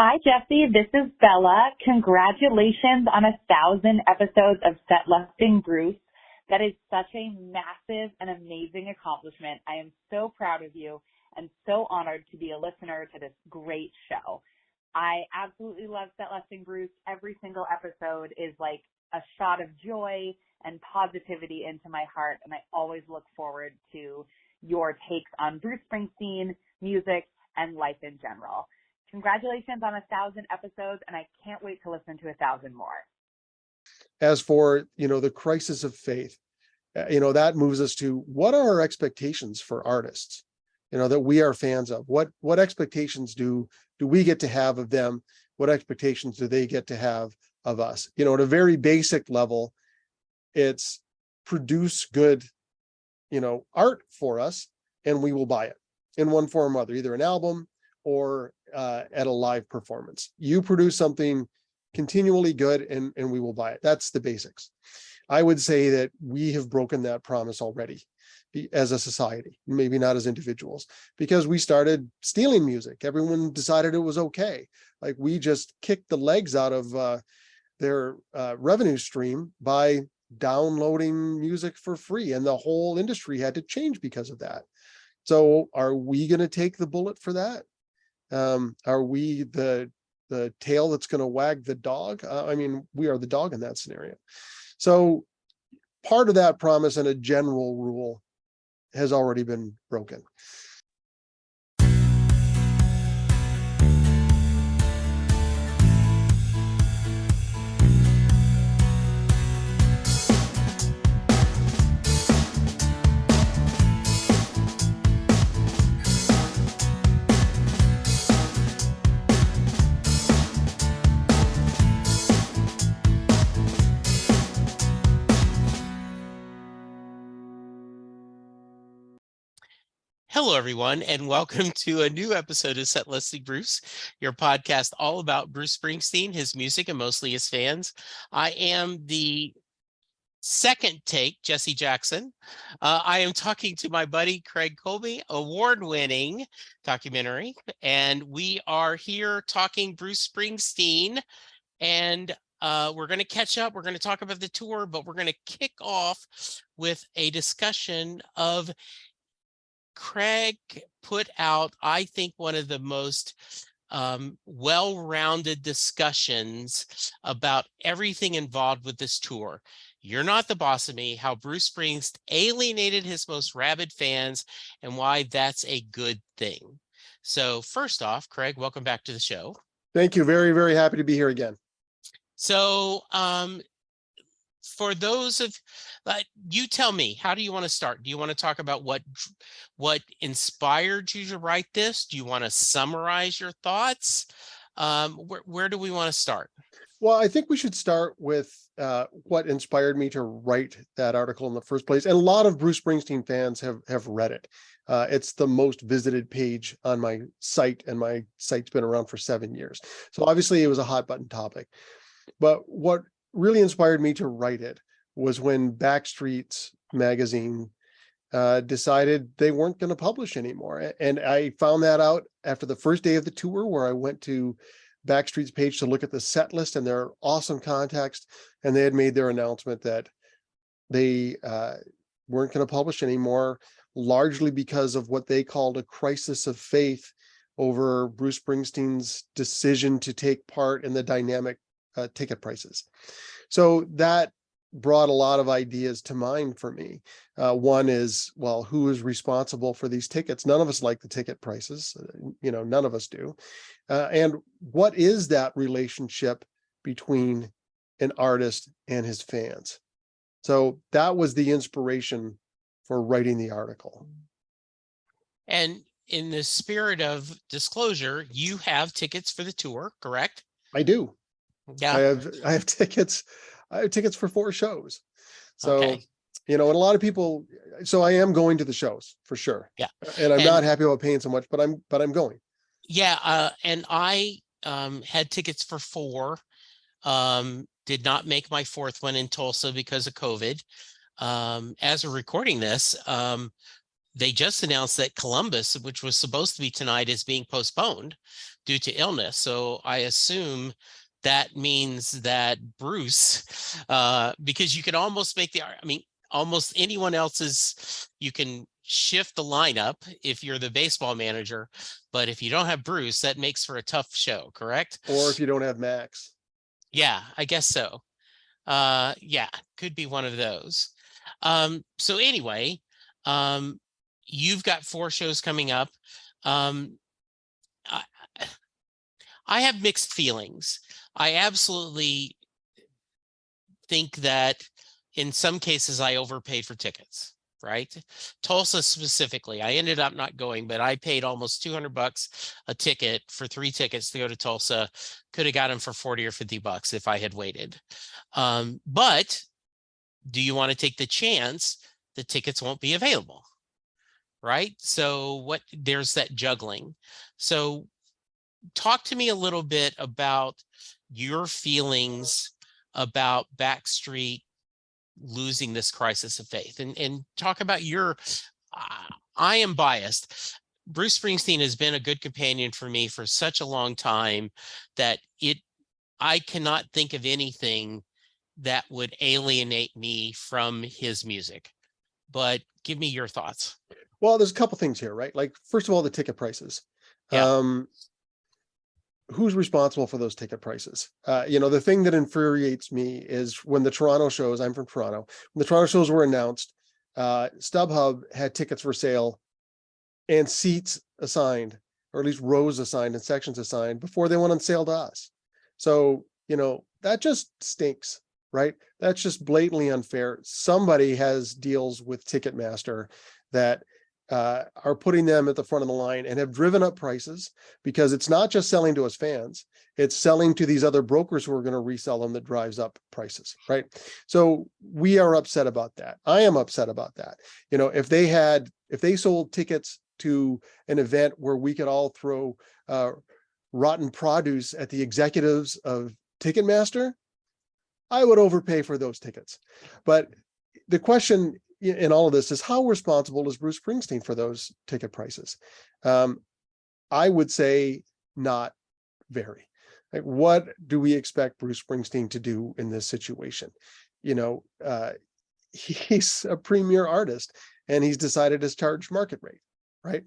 Hi, Jesse. This is Bella. Congratulations on 1,000 episodes of Set Listing Bruce. That is such a massive and amazing accomplishment. I am so proud of you and so honored to be a listener to this great show. I absolutely love Set Listing Bruce. Every single episode is like a shot of joy and positivity into my heart, and I always look forward to your takes on Bruce Springsteen, music, and life in general. Congratulations on 1,000 episodes, and I can't wait to listen to 1,000 more. As for, the crisis of faith, that moves us to what are our expectations for artists, that we are fans of? What expectations do we get to have of them? What expectations do they get to have of us? At a very basic level, it's produce good, art for us, and we will buy it in one form or other, either an album or at a live performance. You produce something continually good and we will buy it. That's the basics. I would say that we have broken that promise already as a society, maybe not as individuals, because we started stealing music. Everyone decided it was okay. Like, we just kicked the legs out of their revenue stream by downloading music for free, and the whole industry had to change because of that. So are we going to take the bullet for that? Are we the tail that's going to wag the dog? We are the dog in that scenario. So part of that promise and a general rule has already been broken. Hello, everyone, and welcome to a new episode of Set Listing Bruce, your podcast all about Bruce Springsteen, his music, and mostly his fans. I am the second take, Jesse Jackson. I am talking to my buddy, Craig Colby, award-winning documentary, and we are here talking Bruce Springsteen, and we're going to catch up. We're going to talk about the tour, but we're going to kick off with a discussion of Craig put out, I think, one of the most well-rounded discussions about everything involved with this tour. You're Not the Boss of Me, how Bruce Springsteen alienated his most rabid fans and why that's a good thing. So first off, Craig, welcome back to the show. Thank you. Very, very happy to be here again. So for those of you, tell me, how do you want to start? Do you want to talk about what inspired you to write this? Do you want to summarize your thoughts? Where do we want to start? Well, I think we should start with what inspired me to write that article in the first place. And a lot of Bruce Springsteen fans have read it. It's the most visited page on my site, and my site's been around for 7 years. So obviously it was a hot button topic. But what really inspired me to write it was when Backstreet's magazine decided they weren't going to publish anymore. And I found that out after the first day of the tour, where I went to Backstreet's page to look at the set list and their awesome context, and they had made their announcement that they weren't going to publish anymore, largely because of what they called a crisis of faith over Bruce Springsteen's decision to take part in the dynamic ticket prices. So that brought a lot of ideas to mind for me. One is, well, who is responsible for these tickets? None of us like the ticket prices. None of us do. And what is that relationship between an artist and his fans? So that was the inspiration for writing the article. And in the spirit of disclosure, you have tickets for the tour, correct? I do. Yeah. I have tickets. I have tickets for 4 shows. So, okay. And a lot of people, so I am going to the shows for sure. Yeah. And I'm not happy about paying so much, but I'm going. Yeah. And I had tickets for 4, did not make my 4th one in Tulsa because of COVID. As we're recording this, they just announced that Columbus, which was supposed to be tonight, is being postponed due to illness. So I assume that means that Bruce, because you can almost make almost anyone else's, you can shift the lineup if you're the baseball manager, but if you don't have Bruce, that makes for a tough show, correct? Or if you don't have Max. Yeah, I guess so. Yeah, could be one of those. So anyway, you've got 4 shows coming up. Um, I, I have mixed feelings. I absolutely think that in some cases I overpaid for tickets, right? Tulsa specifically, I ended up not going, but I paid almost $200 a ticket for 3 tickets to go to Tulsa. Could have got them for 40 or 50 bucks if I had waited. But do you want to take the chance the tickets won't be available? Right? So there's that juggling. So talk to me a little bit about your feelings about Backstreet losing this crisis of faith, and talk about I am biased. Bruce Springsteen has been a good companion for me for such a long time that I cannot think of anything that would alienate me from his music. But give me your thoughts. Well, there's a couple things here, right? Like, first of all, the ticket prices. Yeah. Who's responsible for those ticket prices? The thing that infuriates me is when the Toronto shows, I'm from Toronto, when the Toronto shows were announced, StubHub had tickets for sale and seats assigned, or at least rows assigned and sections assigned before they went on sale to us. So, that just stinks, right? That's just blatantly unfair. Somebody has deals with Ticketmaster that are putting them at the front of the line and have driven up prices, because it's not just selling to us fans, it's selling to these other brokers who are going to resell them, that drives up prices, right? So we are upset about that. I am upset about that. If they sold tickets to an event where we could all throw rotten produce at the executives of Ticketmaster, I would overpay for those tickets. But the question in all of this is, how responsible is Bruce Springsteen for those ticket prices? I would say not very. Like, what do we expect Bruce Springsteen to do in this situation? He's a premier artist and he's decided to charge market rate, right?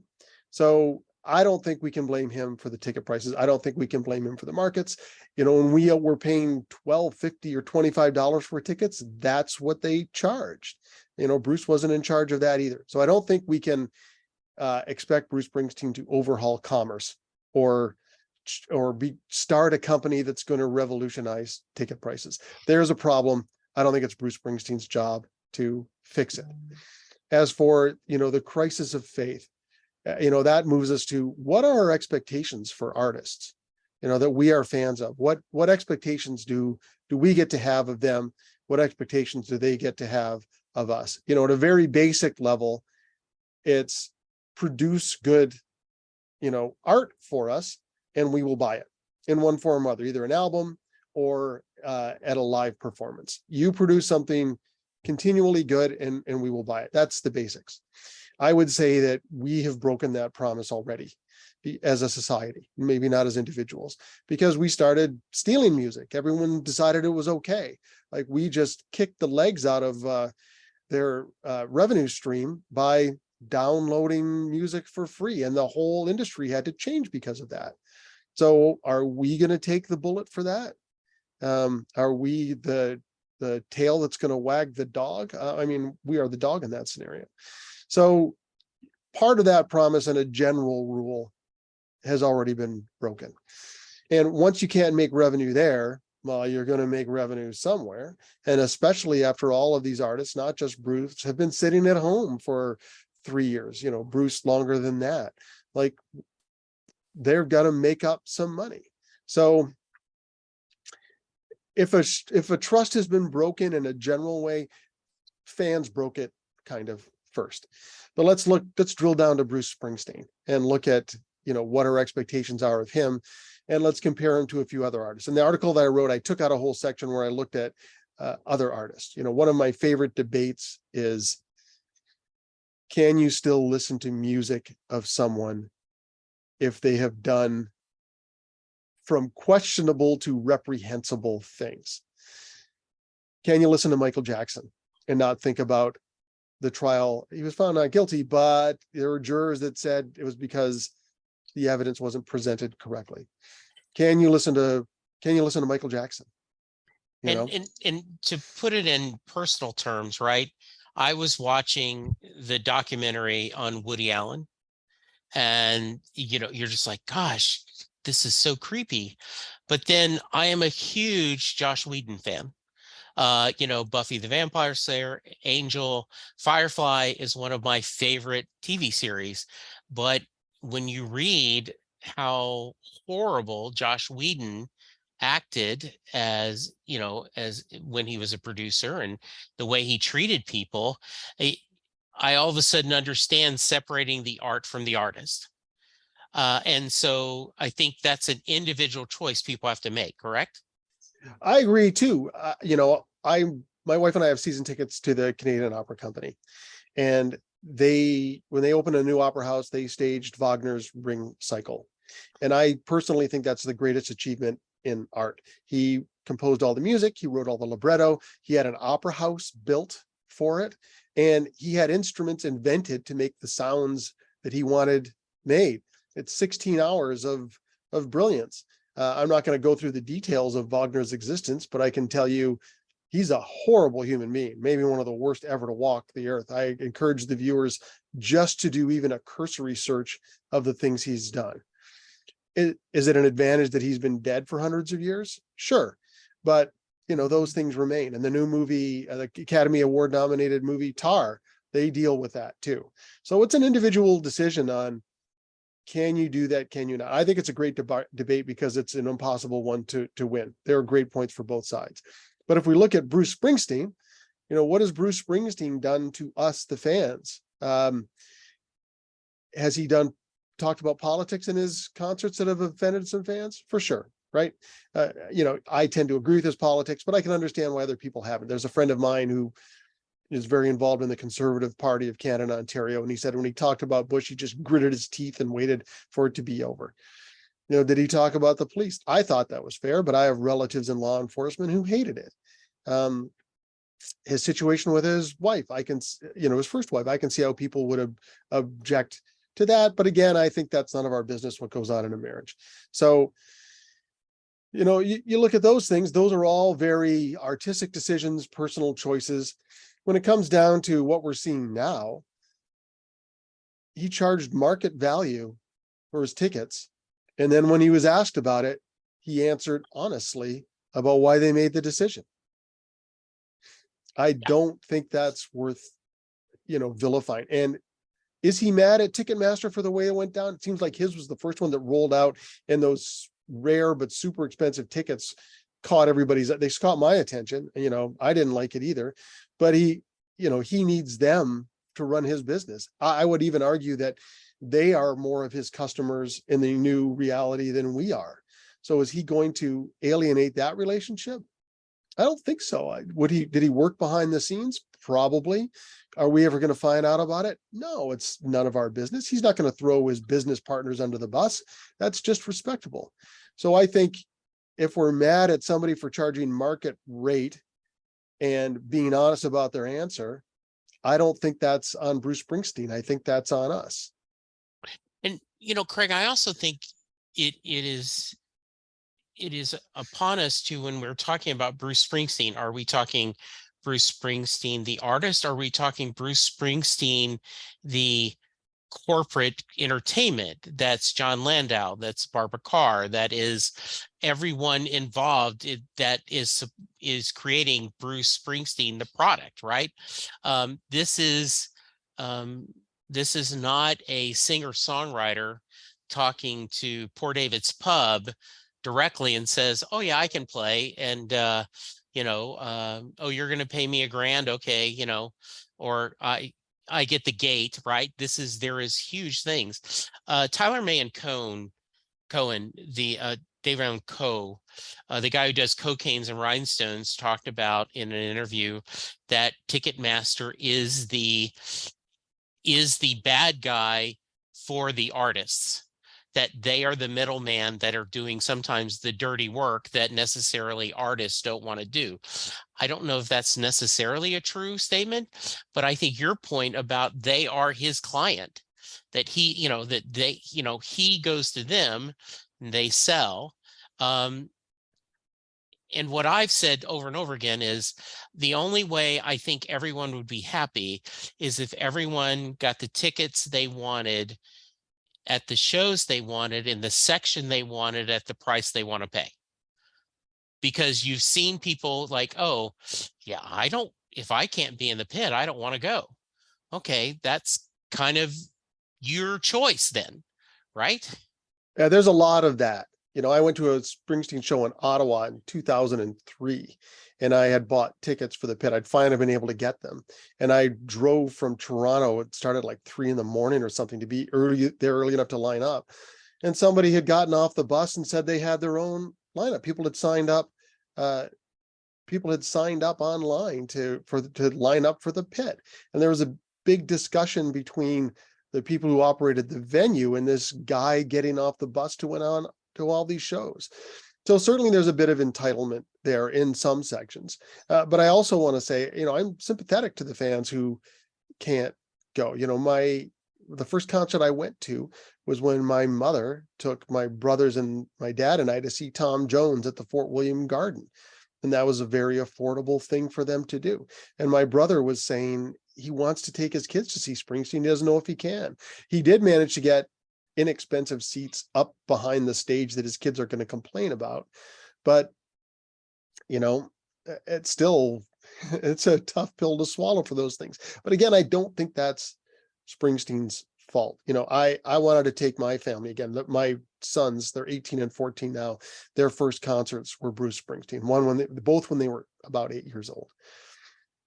So I don't think we can blame him for the ticket prices. I don't think we can blame him for the markets. When we were paying $12, $50, or $25 for tickets, that's what they charged. Bruce wasn't in charge of that either. So I don't think we can expect Bruce Springsteen to overhaul commerce or start a company that's going to revolutionize ticket prices. There's a problem. I don't think it's Bruce Springsteen's job to fix it. As for, the crisis of faith, that moves us to, what are our expectations for artists, that we are fans of? What expectations do we get to have of them? What expectations do they get to have of us? At a very basic level, it's produce good, art for us, and we will buy it in one form or other, either an album or at a live performance. You produce something continually good, and we will buy it. That's the basics. I would say that we have broken that promise already as a society, maybe not as individuals, because we started stealing music. Everyone decided it was okay. Like, we just kicked the legs out of their revenue stream by downloading music for free, and the whole industry had to change because of that. So are we going to take the bullet for that? Are we the tail that's going to wag the dog? We are the dog in that scenario. So part of that promise and a general rule has already been broken. And once you can't make revenue there, well, you're going to make revenue somewhere. And especially after all of these artists, not just Bruce, have been sitting at home for 3 years, Bruce longer than that. Like, they're going to make up some money. So if a trust has been broken in a general way, fans broke it kind of first. But let's drill down to Bruce Springsteen and look at, what our expectations are of him. And let's compare him to a few other artists. In the article that I wrote, I took out a whole section where I looked at other artists. One of my favorite debates is, can you still listen to music of someone if they have done from questionable to reprehensible things. Can you listen to Michael Jackson and not think about the trial? He was found not guilty, but there were jurors that said it was because the evidence wasn't presented correctly. Can you listen to Michael Jackson? And to put it in personal terms, right? I was watching the documentary on Woody Allen, and you're just like, gosh, this is so creepy. But then I am a huge Joss Whedon fan. Buffy the Vampire Slayer, Angel, Firefly is one of my favorite TV series. But when you read how horrible Joss Whedon acted as when he was a producer, and the way he treated people, I all of a sudden understand separating the art from the artist. And so I think that's an individual choice people have to make, correct? I agree too. My wife and I have season tickets to the Canadian Opera Company, and when they opened a new opera house, they staged Wagner's Ring Cycle. And I personally think that's the greatest achievement in art. He composed all the music, he wrote all the libretto, he had an opera house built for it, and he had instruments invented to make the sounds that he wanted made. It's 16 hours of brilliance. I'm not going to go through the details of Wagner's existence, but I can tell you he's a horrible human being, maybe one of the worst ever to walk the earth. I encourage the viewers just to do even a cursory search of the things he's done. Is it an advantage that he's been dead for hundreds of years? Sure. But, those things remain. And the new movie, the Academy Award nominated movie Tar, they deal with that too. So it's an individual decision on, can you do that? Can you not? I think it's a great debate because it's an impossible one to win. There are great points for both sides. But if we look at Bruce Springsteen, what has Bruce Springsteen done to us, the fans? Has he talked about politics in his concerts that have offended some fans? For sure, right? I tend to agree with his politics, but I can understand why other people haven't. There's a friend of mine who is very involved in the Conservative Party of Canada, Ontario. And he said when he talked about Bush, he just gritted his teeth and waited for it to be over. Did he talk about the police? I thought that was fair, but I have relatives in law enforcement who hated it. His situation with his wife, his first wife, I can see how people would object to that. But again, I think that's none of our business what goes on in a marriage. So, you look at those things, those are all very artistic decisions, personal choices. When it comes down to what we're seeing now, he charged market value for his tickets. And then when he was asked about it, he answered honestly about why they made the decision. I don't think that's worth, vilifying. And is he mad at Ticketmaster for the way it went down? It seems like his was the first one that rolled out, and those rare but super expensive tickets caught they caught my attention. I didn't like it either, but he needs them to run his business. I would even argue that they are more of his customers in the new reality than we are. So is he going to alienate that relationship? I don't think so. Did he work behind the scenes? Probably. Are we ever going to find out about it? No, it's none of our business. He's not going to throw his business partners under the bus. That's just respectable. So I think if we're mad at somebody for charging market rate and being honest about their answer, I don't think that's on Bruce Springsteen. I think that's on us. And, Craig, I also think it is upon us to, when we're talking about Bruce Springsteen, are we talking Bruce Springsteen, the artist? Are we talking Bruce Springsteen, the corporate entertainment? That's John Landau, that's Barbara Carr, that is everyone involved that is creating Bruce Springsteen, the product, right? This is not a singer-songwriter talking to Poor David's Pub directly and says, oh yeah, I can play, and oh, you're going to pay me $1,000, okay, or I get the gate, right? There is huge things. Tyler May and Cohen, the David Allen Coe, the guy who does Cocaines and Rhinestones, talked about in an interview that Ticketmaster is the bad guy for the artists. that they are the middleman that are doing sometimes the dirty work that necessarily artists don't want to do. I don't know if that's necessarily a true statement, but I think your point about they are his client, that he, that they, he goes to them and they sell. And what I've said over and over again is the only way I think everyone would be happy is if everyone got the tickets they wanted at the shows they wanted in the section they wanted at the price they want to pay. Because you've seen people like, oh, yeah, if I can't be in the pit, I don't want to go. Okay, that's kind of your choice then, right? Yeah, there's a lot of that. I went to a Springsteen show in Ottawa in 2003, and I had bought tickets for the pit. I'd finally been able to get them. And I drove from Toronto. It started like 3 a.m. or something to be early enough to line up. And somebody had gotten off the bus and said they had their own lineup. People had signed up online to line up for the pit. And there was a big discussion between the people who operated the venue and this guy getting off the bus to went on to all these shows. So certainly there's a bit of entitlement there in some sections. But I also want to say, I'm sympathetic to the fans who can't go. The first concert I went to was when my mother took my brothers and my dad and I to see Tom Jones at the Fort William Garden. And that was a very affordable thing for them to do. And my brother was saying he wants to take his kids to see Springsteen. He doesn't know if he can. He did manage to get inexpensive seats up behind the stage that his kids are going to complain about. But, it's a tough pill to swallow for those things. But again, I don't think that's Springsteen's fault. I wanted to take my family again. My sons, they're 18 and 14 now. Their first concerts were Bruce Springsteen. Both when they were about 8 years old.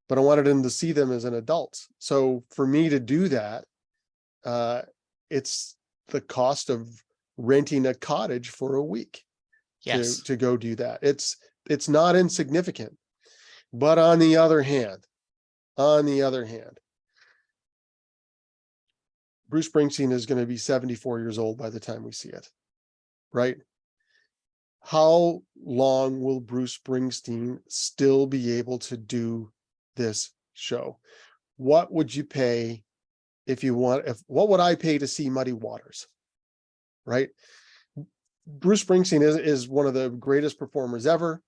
But I wanted them to see them as an adult. So for me to do that, it's the cost of renting a cottage for a week. Yes. To go do that. It's not insignificant. But on the other hand, Bruce Springsteen is going to be 74 years old by the time we see it, right? How long will Bruce Springsteen still be able to do this show? What would you pay what would I pay to see Muddy Waters, right? Bruce Springsteen is one of the greatest performers ever.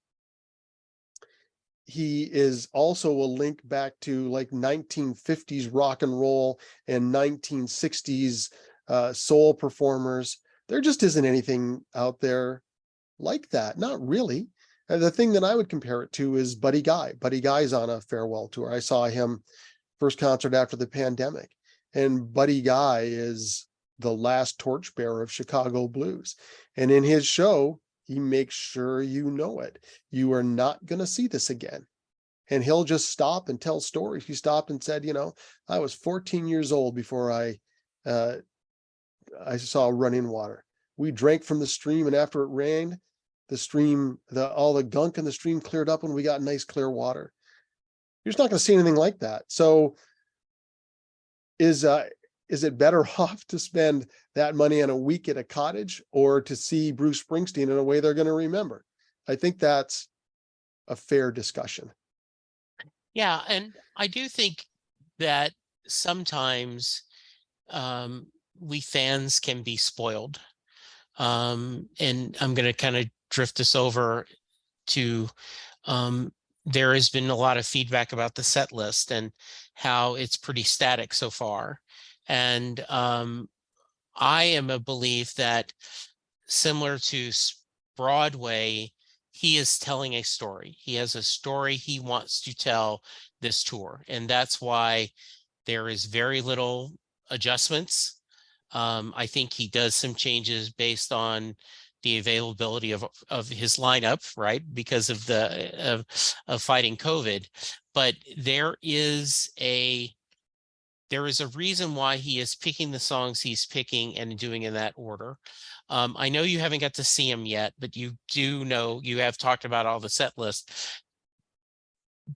He is also a link back to like 1950s rock and roll and 1960s soul performers. There just isn't anything out there like that. Not really. The thing that I would compare it to is Buddy Guy. Buddy Guy's on a farewell tour. I saw him first concert after the pandemic. And Buddy Guy is the last torchbearer of Chicago blues. And in his show, he makes sure you know it. You are not going to see this again. And he'll just stop and tell stories. He stopped and said, I was 14 years old before I saw running water. We drank from the stream, and after it rained, all the gunk in the stream cleared up and we got nice clear water. You're just not going to see anything like that. So is it better off to spend that money on a week at a cottage or to see Bruce Springsteen in a way they're going to remember? I think that's a fair discussion. Yeah, and I do think that sometimes we fans can be spoiled. And I'm going to kind of drift this over to there has been a lot of feedback about the set list and how it's pretty static so far. And I am a belief that similar to Broadway, he is telling a story. He has a story he wants to tell this tour. And that's why there is very little adjustments. I think he does some changes based on the availability of his lineup, right? Because of of fighting COVID. But there is a reason why he is picking the songs he's picking and doing in that order. I know you haven't got to see him yet, but you do know, you have talked about all the set list.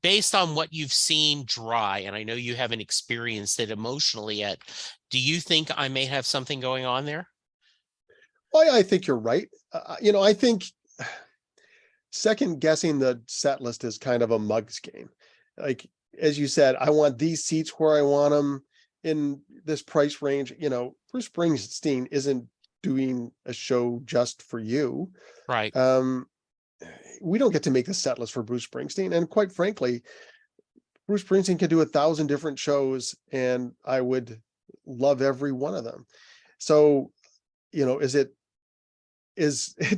Based on what you've seen dry, and I know you haven't experienced it emotionally yet, do you think I may have something going on there? Well, I think you're right. I think second guessing the set list is kind of a mug's game. Like, as you said, I want these seats where I want them in this price range. Bruce Springsteen isn't doing a show just for you. Right. We don't get to make the set list for Bruce Springsteen. And quite frankly, Bruce Springsteen can do 1,000 different shows and I would love every one of them. So, is it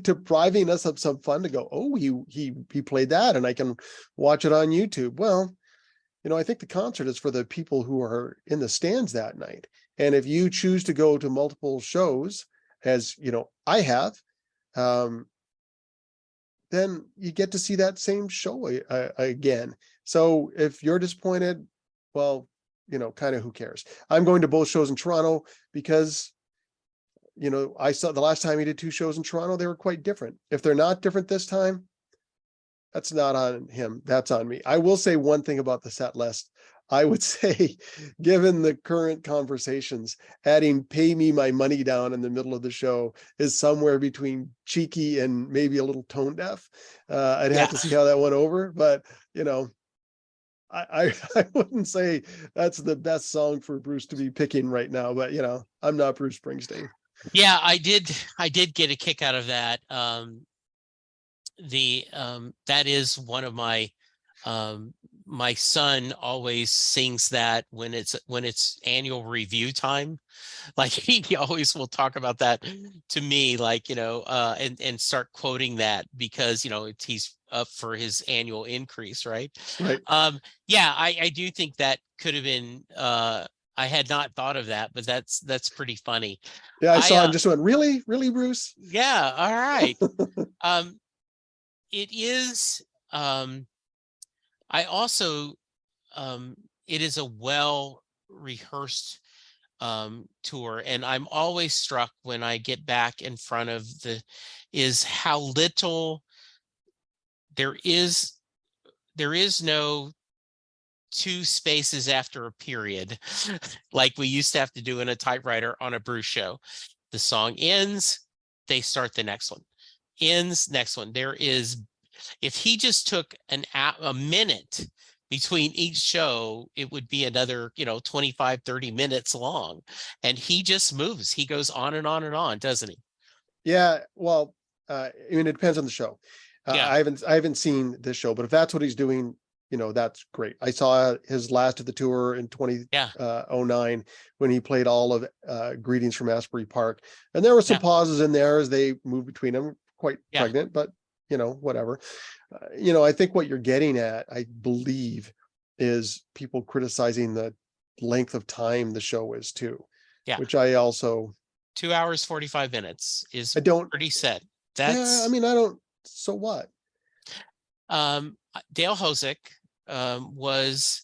depriving us of some fun to go, oh, he played that and I can watch it on YouTube? Well, I think the concert is for the people who are in the stands that night. And if you choose to go to multiple shows, as I have, then you get to see that same show again. So if you're disappointed, well, kind of who cares? I'm going to both shows in Toronto because I saw the last time he did 2 shows in Toronto, they were quite different. If they're not different this time, that's not on him. That's on me. I will say one thing about the set list. I would say, given the current conversations, adding "Pay Me My Money Down" in the middle of the show is somewhere between cheeky and maybe a little tone deaf. I'd have to see how that went over, but I wouldn't say that's the best song for Bruce to be picking right now, but I'm not Bruce Springsteen. Yeah, I did get a kick out of that. That is one of my son always sings that when it's annual review time. Like he always will talk about that to me, like, and start quoting that because, he's up for his annual increase. Right. Right. Yeah, I do think that could have been, I had not thought of that, but that's pretty funny. Yeah. I saw him just went, really, Bruce? Yeah. All right. It is, I also, it is a well rehearsed tour, and I'm always struck when I get back in front of is how little there is no 2 spaces after a period like we used to have to do in a typewriter on a Bruce show. The song ends, they start the next one. Ends, next one. There is, if he just took a minute between each show, it would be another 25 30 minutes long, and he just moves. He goes on and on and on, doesn't he? Yeah, well, it depends on the show. Yeah. I haven't seen this show, but if that's what he's doing, that's great. I saw his last of the tour in 2009 when he played all of Greetings from Asbury Park, and there were some pauses in there as they moved between them. Quite pregnant, but whatever. I think what you're getting at, I believe, is people criticizing the length of time the show is too. Yeah. Which I also 2 hours 45 minutes is pretty set. That's I don't. So what? Dale Hosick was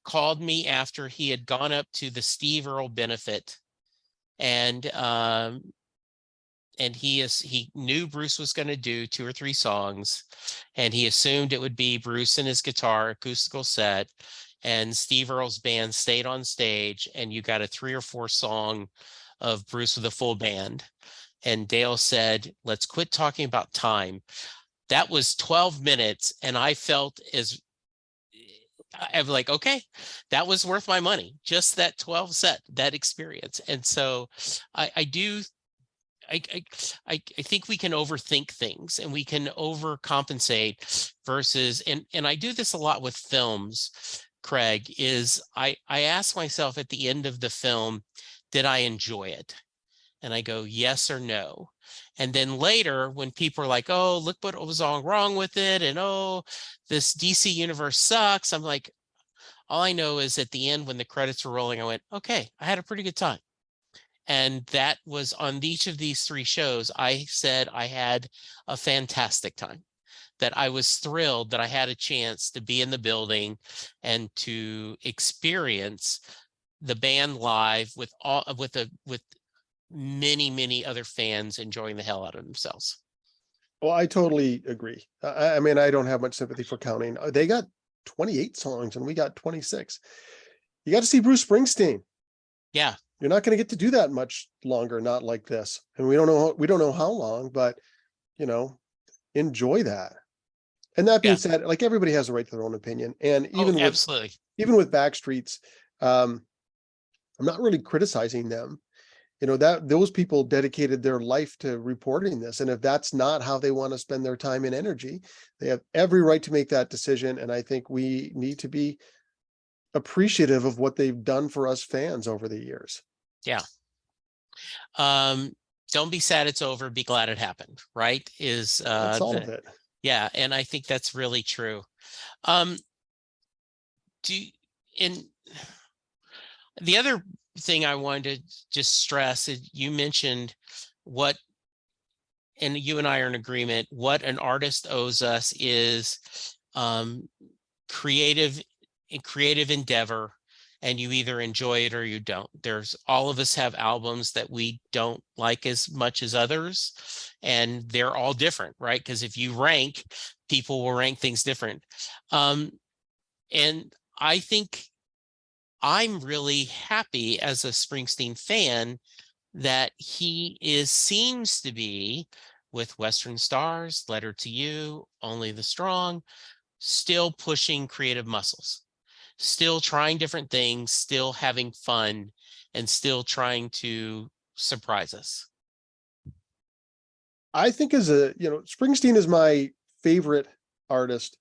called me after he had gone up to the Steve Earle benefit, and he knew Bruce was going to do 2 or 3 songs, and he assumed it would be Bruce and his guitar acoustical set, and Steve Earle's band stayed on stage, and you got a 3 or 4 song of Bruce with a full band. And Dale said, let's quit talking about time. That was 12 minutes. And I felt I'm like, okay, that was worth my money. Just that 12 set, that experience. And so I think we can overthink things and we can overcompensate versus, and I do this a lot with films, Craig, is I ask myself at the end of the film, did I enjoy it? And I go, yes or no. And then later when people are like, oh, look what was all wrong with it. And oh, this DC universe sucks. I'm like, all I know is at the end when the credits were rolling, I went, okay, I had a pretty good time. And that was on each of these 3 shows. I said I had a fantastic time, that I was thrilled that I had a chance to be in the building and to experience the band live with many other fans enjoying the hell out of themselves. Well, I totally agree. I don't have much sympathy for counting. They got 28 songs and we got 26. You got to see Bruce Springsteen. Yeah. you're not going to get to do that much longer, not like this. And we don't know how long, but enjoy that. And that being Yeah. said, like, everybody has a right to their own opinion. And Oh, absolutely. even with Backstreet's, I'm not really criticizing them. That those people dedicated their life to reporting this. And if that's not how they want to spend their time and energy, they have every right to make that decision. And I think we need to be appreciative of what they've done for us fans over the years. Yeah. Don't be sad it's over, be glad it happened, right? That's all of it. Yeah, and I think that's really true. In the other thing I wanted to just stress is you mentioned what, and you and I are in agreement, what an artist owes us is creative endeavor, and you either enjoy it or you don't. All of us have albums that we don't like as much as others, and they're all different, right? Because if you rank, people will rank things different. And I think I'm really happy as a Springsteen fan that he seems to be, with Western Stars, Letter to You, Only the Strong, still pushing creative muscles, still trying different things, still having fun, and still trying to surprise us. I think Springsteen is my favorite artist,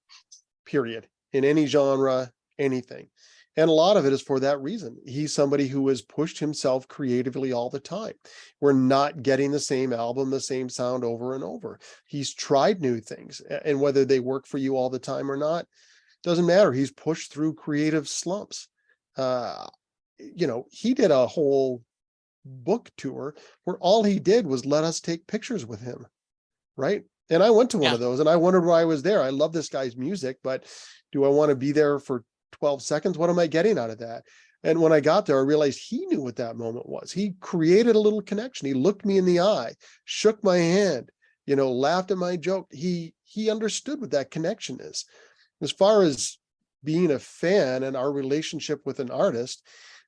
period, in any genre, anything. And a lot of it is for that reason. He's somebody who has pushed himself creatively all the time. We're not getting the same album, the same sound over and over. He's tried new things, and whether they work for you all the time or not, doesn't matter. He's pushed through creative slumps. He did a whole book tour where all he did was let us take pictures with him, right? And I went to one of those, and I wondered why I was there. I love this guy's music, but do I want to be there for 12 seconds? What am I getting out of that? And when I got there, I realized he knew what that moment was. He created a little connection. He looked me in the eye, shook my hand, laughed at my joke. He understood what that connection is. As far as being a fan and our relationship with an artist,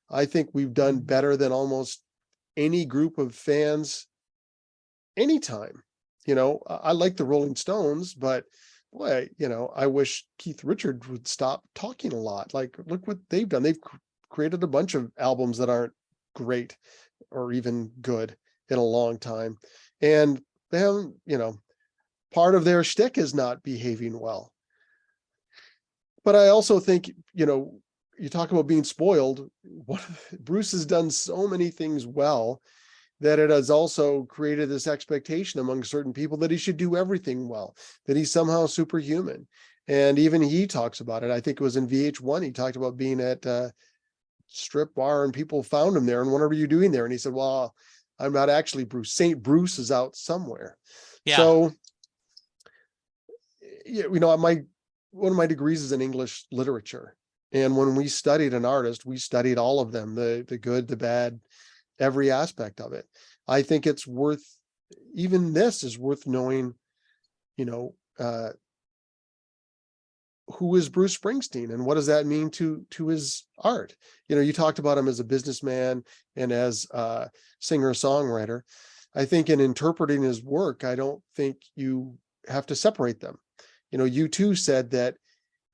I think we've done better than almost any group of fans anytime. I like the Rolling Stones, but boy, I wish Keith Richards would stop talking a lot. Like, look what they've done. They've created a bunch of albums that aren't great or even good in a long time. And they haven't, part of their shtick is not behaving well. But I also think, you talk about being spoiled. Bruce has done so many things well that it has also created this expectation among certain people that he should do everything well, that he's somehow superhuman. And even he talks about it. I think it was in VH1. He talked about being at a strip bar and people found him there. And what are you doing there? And he said, well, I'm not actually Bruce. St. Bruce is out somewhere. Yeah. So, one of my degrees is in English literature. And when we studied an artist, we studied all of them, the good, the bad, every aspect of it. I think it's worth, even this is worth knowing, who is Bruce Springsteen and what does that mean to his art? You talked about him as a businessman and as a singer-songwriter. I think in interpreting his work, I don't think you have to separate them. U2 said that,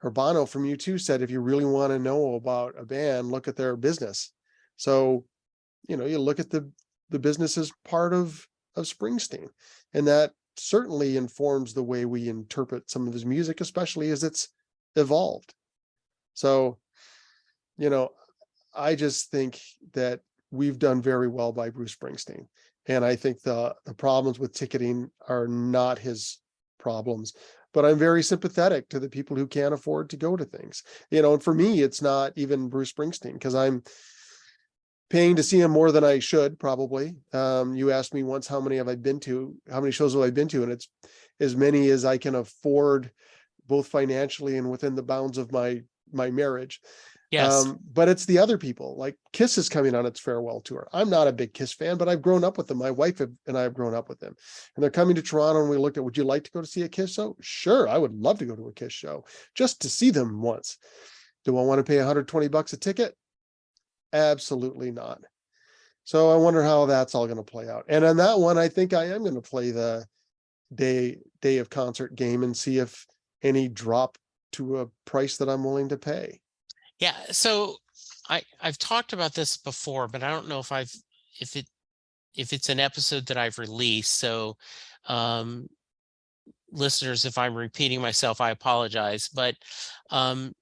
or Bono from U2 said, if you really want to know about a band, look at their business. So, you look at the business as part of Springsteen, and that certainly informs the way we interpret some of his music, especially as it's evolved. So, I just think that we've done very well by Bruce Springsteen. And I think the problems with ticketing are not his problems, but I'm very sympathetic to the people who can't afford to go to things. And for me, it's not even Bruce Springsteen, because I'm paying to see him more than I should probably. You asked me once, how many shows have I been to? And it's as many as I can afford, both financially and within the bounds of my marriage. Yes. But it's the other people, like Kiss is coming on its farewell tour. I'm not a big Kiss fan, but I've grown up with them. My wife and I have grown up with them, and they're coming to Toronto, and we looked at, would you like to go to see a Kiss show? Sure. I would love to go to a Kiss show just to see them once. Do I want to pay $120 a ticket? Absolutely not. So I wonder how that's all going to play out. And on that one, I think I am going to play the day of concert game and see if any drop to a price that I'm willing to pay. Yeah. So I've talked about this before, but I don't know if it's an episode that I've released. So listeners, if I'm repeating myself, I apologize. But I've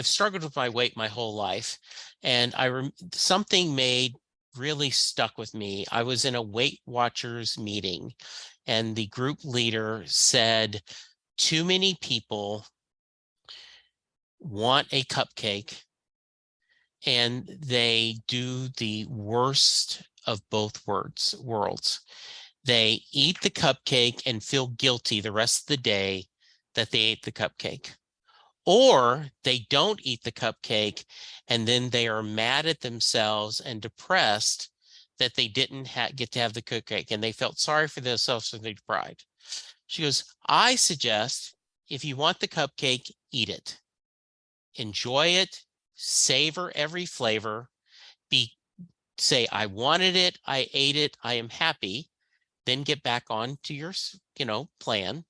struggled with my weight my whole life, and something really stuck with me. I was in a Weight Watchers meeting, and the group leader said, too many people want a cupcake, and they do the worst of both worlds. They eat the cupcake and feel guilty the rest of the day that they ate the cupcake. Or they don't eat the cupcake, and then they are mad at themselves and depressed that they didn't get to have the cupcake, and they felt sorry for themselves and they deprived. She goes, I suggest if you want the cupcake, eat it. Enjoy it, savor every flavor, say, I wanted it, I ate it, I am happy, then get back on to your, plan.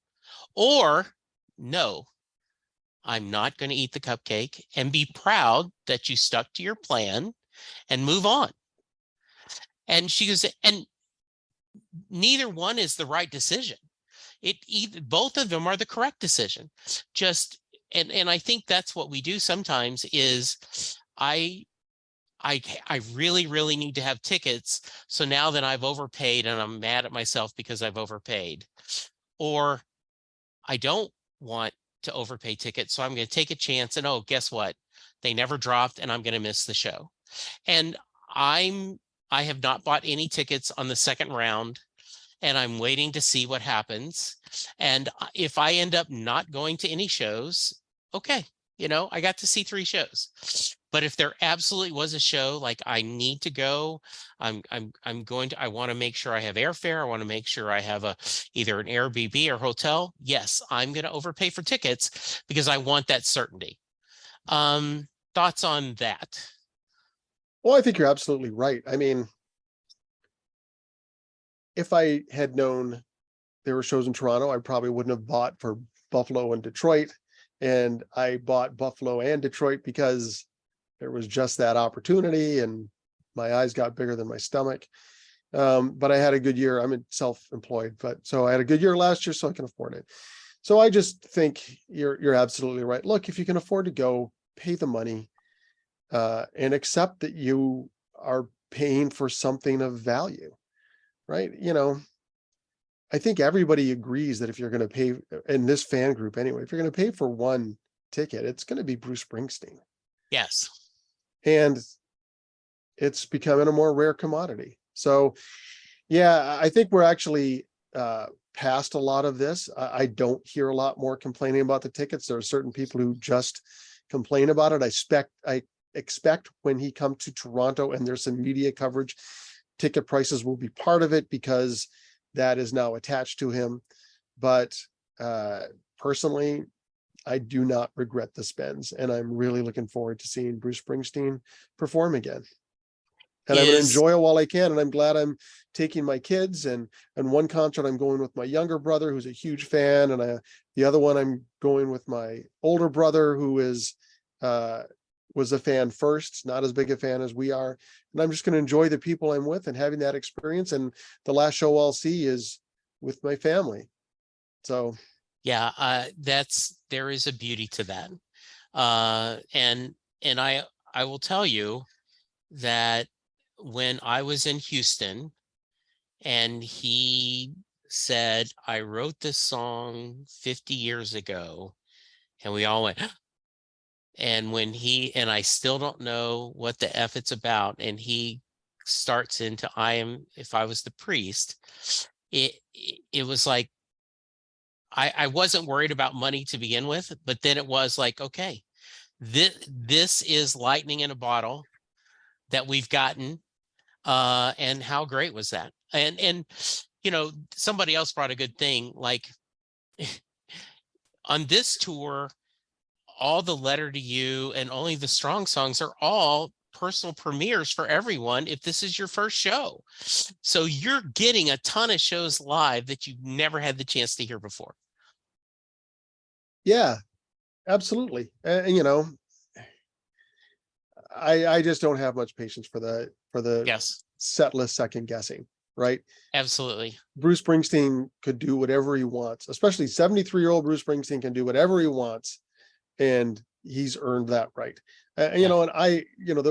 Or no, I'm not going to eat the cupcake, and be proud that you stuck to your plan and move on. And she goes, and neither one is the right decision. Both of them are the correct decision. And I think that's what we do sometimes is I really, really need to have tickets. So now that I've overpaid and I'm mad at myself because I've overpaid, or I don't want to overpay tickets, so I'm going to take a chance, and guess what? They never dropped, and I'm going to miss the show. And I have not bought any tickets on the second round, and I'm waiting to see what happens. And if I end up not going to any shows, okay, I got to see 3 shows. But if there absolutely was a show like I need to go, I want to make sure I have airfare. I want to make sure I have either an Airbnb or hotel. Yes, I'm going to overpay for tickets because I want that certainty. Thoughts on that? Well, I think you're absolutely right. I mean, if I had known there were shows in Toronto, I probably wouldn't have bought for Buffalo and Detroit. And I bought Buffalo and Detroit because there was just that opportunity, and my eyes got bigger than my stomach. But I had a good year. I'm self-employed, so I had a good year last year, so I can afford it. So I just think you're absolutely right. Look, if you can afford to go, pay the money, and accept that you are paying for something of value, right? I think everybody agrees that if you're going to pay, in this fan group anyway, if you're going to pay for one ticket, it's going to be Bruce Springsteen. Yes. And it's becoming a more rare commodity. So, yeah, I think we're actually past a lot of this. I don't hear a lot more complaining about the tickets. There are certain people who just complain about it. I expect when he comes to Toronto and there's some media coverage, ticket prices will be part of it because that is now attached to him. But personally, I do not regret the spends, and I'm really looking forward to seeing Bruce Springsteen perform again. And I'm going to enjoy it while I can. And I'm glad I'm taking my kids, and one concert I'm going with my younger brother, who's a huge fan. And the other one I'm going with my older brother, who was a fan first, not as big a fan as we are. And I'm just going to enjoy the people I'm with and having that experience. And the last show I'll see is with my family. So yeah, there is a beauty to that. And I will tell you that when I was in Houston and he said, I wrote this song 50 years ago, and we all went, and I still don't know what the F it's about, and he starts into if I was the priest, it was like, I wasn't worried about money to begin with, but then it was like, okay, this is lightning in a bottle that we've gotten. And how great was that? And somebody else brought a good thing, like on this tour, all the Letter to You and Only the Strong songs are all personal premieres for everyone if this is your first show. So you're getting a ton of shows live that you've never had the chance to hear before. Yeah, absolutely. And you know, I just don't have much patience for the Yes, set list second guessing, right? absolutely. Bruce Springsteen could do whatever he wants, especially 73-year-old Bruce Springsteen can do whatever he wants, and he's earned that right. You Yeah, know, and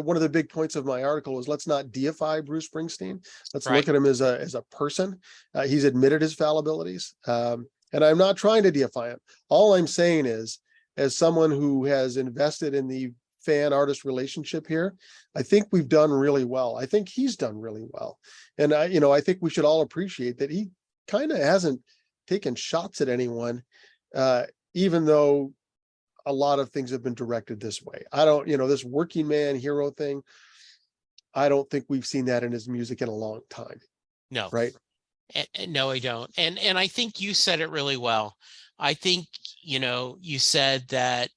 one of the big points of my article was, let's not deify Bruce Springsteen. Let's right. look at him as a person. He's admitted his fallibilities, and I'm not trying to deify him. All I'm saying is, as someone who has invested in the fan artist relationship here, I think we've done really well. I think he's done really well, and I think we should all appreciate that he kind of hasn't taken shots at anyone, even though a lot of things have been directed this way. I don't, this working man hero thing, I don't think we've seen that in his music in a long time. No, Right. no, I don't. And I think you said it really well. I think, you said that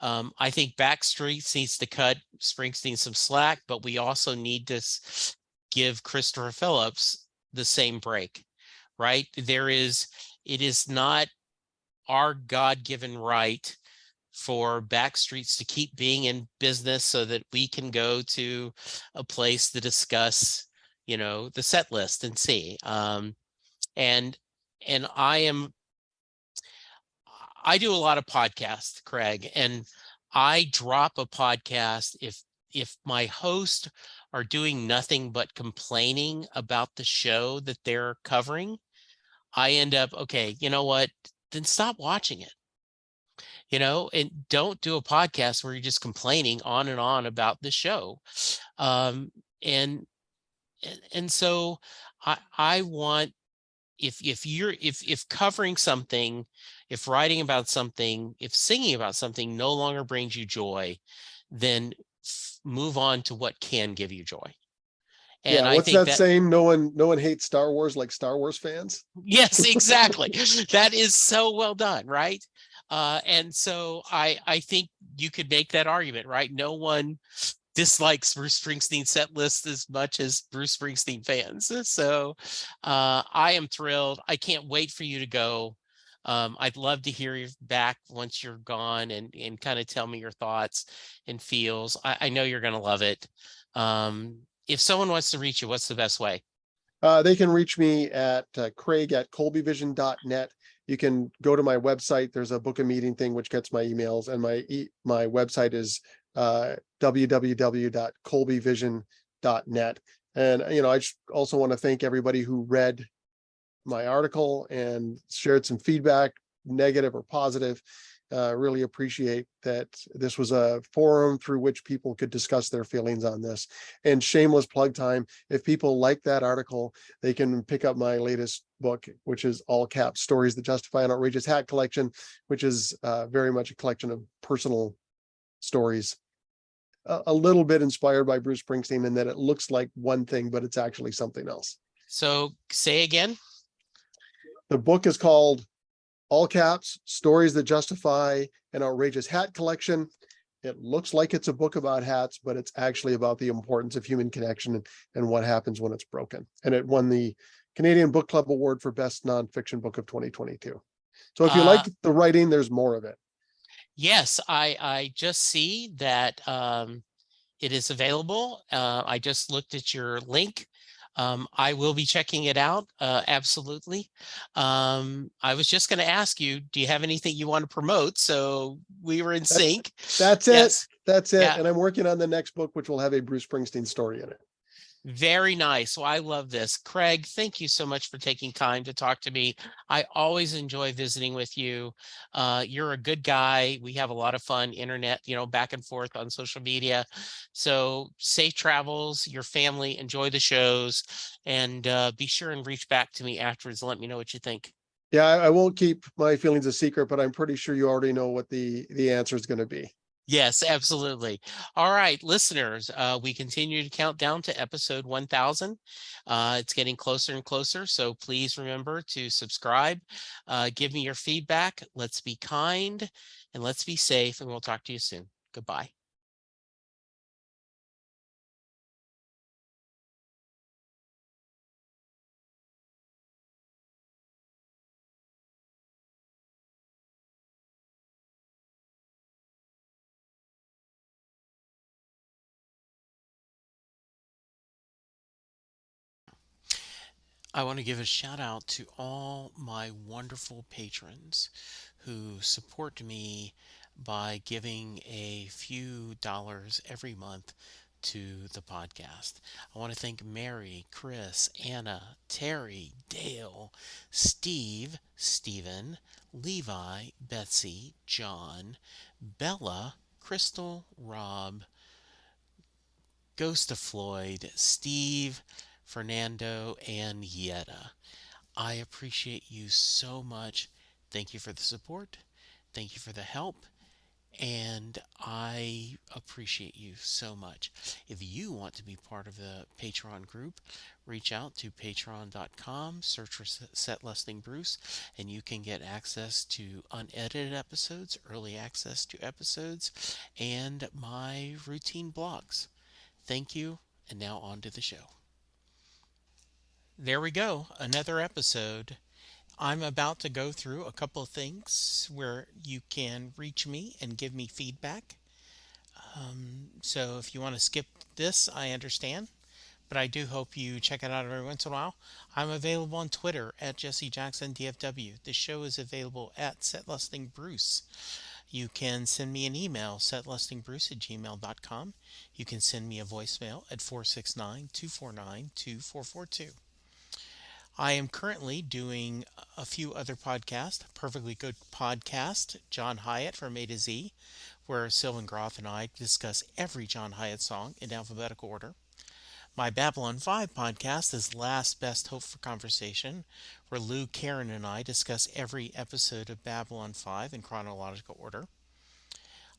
I think Backstreet needs to cut Springsteen some slack, but we also need to give Christopher Phillips the same break, right? It is not our God-given right for Backstreets to keep being in business so that we can go to a place to discuss, the set list and see. And I do a lot of podcasts, Craig, and I drop a podcast if my host are doing nothing but complaining about the show that they're covering. I end up, okay, you know what? Then stop watching it. And don't do a podcast where you're just complaining on and on about the show. Um, and so I want, if covering something, if writing about something, if singing about something no longer brings you joy, then move on to what can give you joy. And Yeah. I What's think that that, saying? No one hates Star Wars like Star Wars fans. yes, exactly. That is so well done, right? And so I think you could make that argument, right? No one dislikes Bruce Springsteen set list as much as Bruce Springsteen fans. So I am thrilled. I can't wait for you to go. I'd love to hear you back once you're gone and kind of tell me your thoughts and feels. I know you're going to love it. If someone wants to reach you, what's the best way? They can reach me at craig@colbyvision.net. You can go to my website. There's a book a meeting thing, which gets my emails, and my website is www.colbyvision.net. And, I just also want to thank everybody who read my article and shared some feedback, negative or positive. Really appreciate that this was a forum through which people could discuss their feelings on this. And shameless plug time, if people like that article, they can pick up my latest book, which is all caps Stories That Justify an Outrageous Hat Collection, which is very much a collection of personal stories, a little bit inspired by Bruce Springsteen, in that it looks like one thing, but it's actually something else. So say again. The book is called all caps Stories That Justify an Outrageous Hat Collection. It looks like it's a book about hats, but it's actually about the importance of human connection and what happens when it's broken. And it won the Canadian Book Club Award for Best Nonfiction Book of 2022. So if you like the writing, there's more of it. Yes, I just see that it is available. I just looked at your link. I will be checking it out. Absolutely. I was just going to ask you, do you have anything you want to promote? So we were in sync. That's it. Yes. That's it. Yeah. And I'm working on the next book, which will have a Bruce Springsteen story in it. Very nice. Well, I love this. Craig, thank you so much for taking time to talk to me. I always enjoy visiting with you. You're a good guy. We have a lot of fun internet, back and forth on social media. So safe travels, your family, enjoy the shows, and be sure and reach back to me afterwards and let me know what you think. Yeah, I won't keep my feelings a secret, but I'm pretty sure you already know what the answer is going to be. Yes, absolutely. All right, listeners, we continue to count down to episode 1000. It's getting closer and closer, so please remember to subscribe. Give me your feedback. Let's be kind and let's be safe, and we'll talk to you soon. Goodbye. I want to give a shout out to all my wonderful patrons who support me by giving a few dollars every month to the podcast. I want to thank Mary, Chris, Anna, Terry, Dale, Steve, Stephen, Levi, Betsy, John, Bella, Crystal, Rob, Ghost of Floyd, Steve, Fernando, and Yetta. I appreciate you so much. Thank you for the support. Thank you for the help. And I appreciate you so much. If you want to be part of the Patreon group, reach out to patreon.com, search for Set Listing Bruce, and you can get access to unedited episodes, early access to episodes, and my routine blogs. Thank you, and now on to the show. There we go, another episode. I'm about to go through a couple of things where you can reach me and give me feedback. So if you want to skip this, I understand, but I do hope you check it out every once in a while. I'm available on Twitter at Jesse Jackson DFW. The show is available at SetListingBruce. You can send me an email, setlistingbruce@gmail.com. You can send me a voicemail at 469-249-2442. I am currently doing a few other podcasts. Perfectly Good Podcast, John Hyatt from A to Z, where Sylvan Groth and I discuss every John Hyatt song in alphabetical order. My Babylon 5 podcast is Last Best Hope for Conversation, where Lou, Karen, and I discuss every episode of Babylon 5 in chronological order.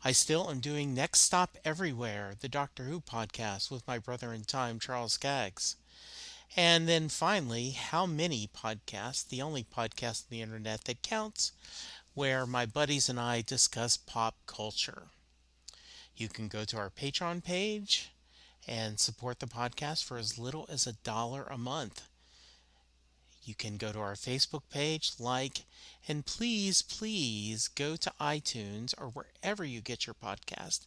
I still am doing Next Stop Everywhere, the Doctor Who podcast with my brother in time, Charles Skaggs. And then finally, How Many Podcasts, the only podcast on the internet that counts, where my buddies and I discuss pop culture. You can go to our Patreon page and support the podcast for as little as $1 a month. You can go to our Facebook page, like, and please go to iTunes or wherever you get your podcast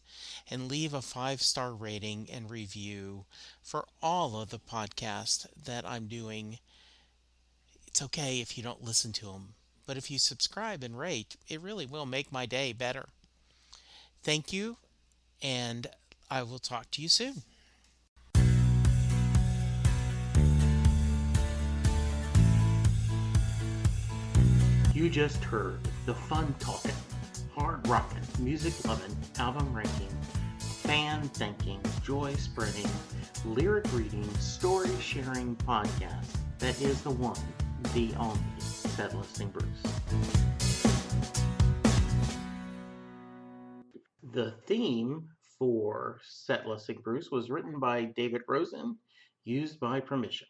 and leave a 5-star rating and review for all of the podcasts that I'm doing. It's okay if you don't listen to them, but if you subscribe and rate, it really will make my day better. Thank you, and I will talk to you soon. You just heard the fun talking, hard rocking, music loving, album ranking, fan thinking, joy spreading, lyric reading, story sharing podcast that is the one, the only Set Listing Bruce. The theme for Set Listing Bruce was written by David Rosen, used by permission.